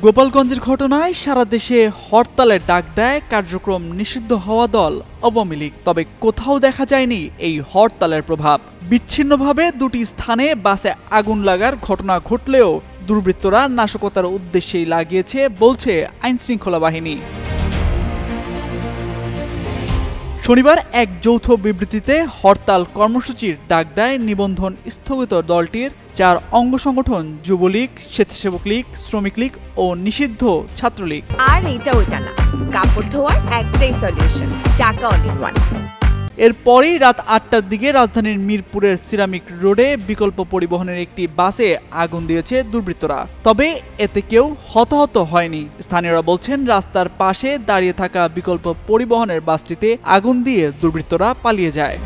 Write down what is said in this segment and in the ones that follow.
গোপালগঞ্জের ঘটনায় সারা দেশে হরতালের ডাক দেয় কার্যক্রম নিষিদ্ধ হওয়া দল আওয়ামী লীগ। তবে কোথাও দেখা যায়নি এই হরতালের প্রভাব। বিচ্ছিন্নভাবে দুটি স্থানে বাসে আগুন লাগার ঘটনা ঘটলেও দুর্বৃত্তরা নাশকতার উদ্দেশ্যেই লাগিয়েছে বলছে আইনশৃঙ্খলা বাহিনী। শনিবার এক যৌথ বিবৃতিতে হরতাল কর্মসূচির ডাক দেয় নিবন্ধন স্থগিত দলটির 4 অঙ্গ সংগঠন যুবলীগ, স্বেচ্ছাসেবক লীগ, শ্রমিক লীগ ও নিষিদ্ধ ছাত্রলীগ। আর এটা ওইটা না, কাপড় ধোয়ার একটাই সলিউশন, চাকা অল ইন ওয়ান। এরপরেই রাত 8টার দিকে রাজধানীর মিরপুরের সিরামিক রোডে বিকল্প পরিবহনের একটি বাসে আগুন দিয়েছে দুর্বৃত্তরা। তবে এতে কেউ হতাহত হয়নি। স্থানীয়রা বলছেন, রাস্তার পাশে দাঁড়িয়ে থাকা বিকল্প পরিবহনের বাসটিতে আগুন দিয়ে দুর্বৃত্তরা পালিয়ে যায়।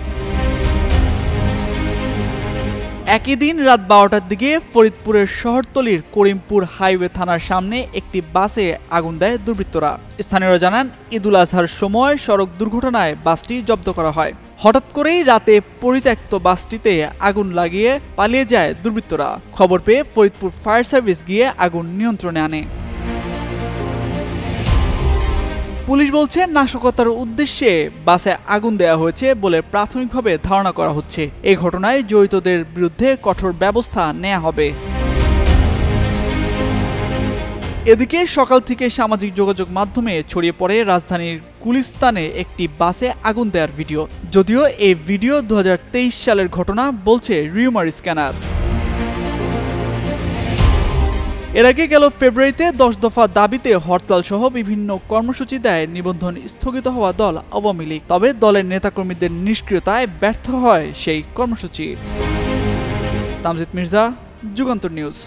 একই দিন রাত 12টার দিকে ফরিদপুরের শহরতলির করিমপুর হাইওয়ে থানার সামনে একটি বাসে আগুন দেয় দুর্বৃত্তরা। স্থানীয়রা জানান, ঈদুল আজহার সময় সড়ক দুর্ঘটনায় বাসটি জব্দ করা হয়। হঠাৎ করেই রাতে পরিত্যক্ত বাসটিতে আগুন লাগিয়ে পালিয়ে যায় দুর্বৃত্তরা। খবর পেয়ে ফরিদপুর ফায়ার সার্ভিস গিয়ে আগুন নিয়ন্ত্রণে আনে। পুলিশ বলছে, নাশকতার উদ্দেশ্যে বাসে আগুন দেওয়া হয়েছে বলে প্রাথমিকভাবে ধারণা করা হচ্ছে। এই ঘটনায় জড়িতদের বিরুদ্ধে কঠোর ব্যবস্থা নেওয়া হবে। এদিকে সকাল থেকে সামাজিক যোগাযোগ মাধ্যমে ছড়িয়ে পড়ে রাজধানীর গুলিস্তানে একটি বাসে আগুন দেওয়ার ভিডিও। যদিও এই ভিডিও 2023 সালের ঘটনা বলছে রিউমার স্ক্যানার। এর আগে গেল ফেব্রুয়ারিতে 10 দফা দাবিতে হরতাল সহ বিভিন্ন কর্মসূচি দেয় নিবন্ধন স্থগিত হওয়া দল আওয়ামী লীগ। তবে দলের নেতাকর্মীদের নিষ্ক্রিয়তায় ব্যর্থ হয় সেই কর্মসূচি। তামজিদ মির্জা, যুগান্তর নিউজ।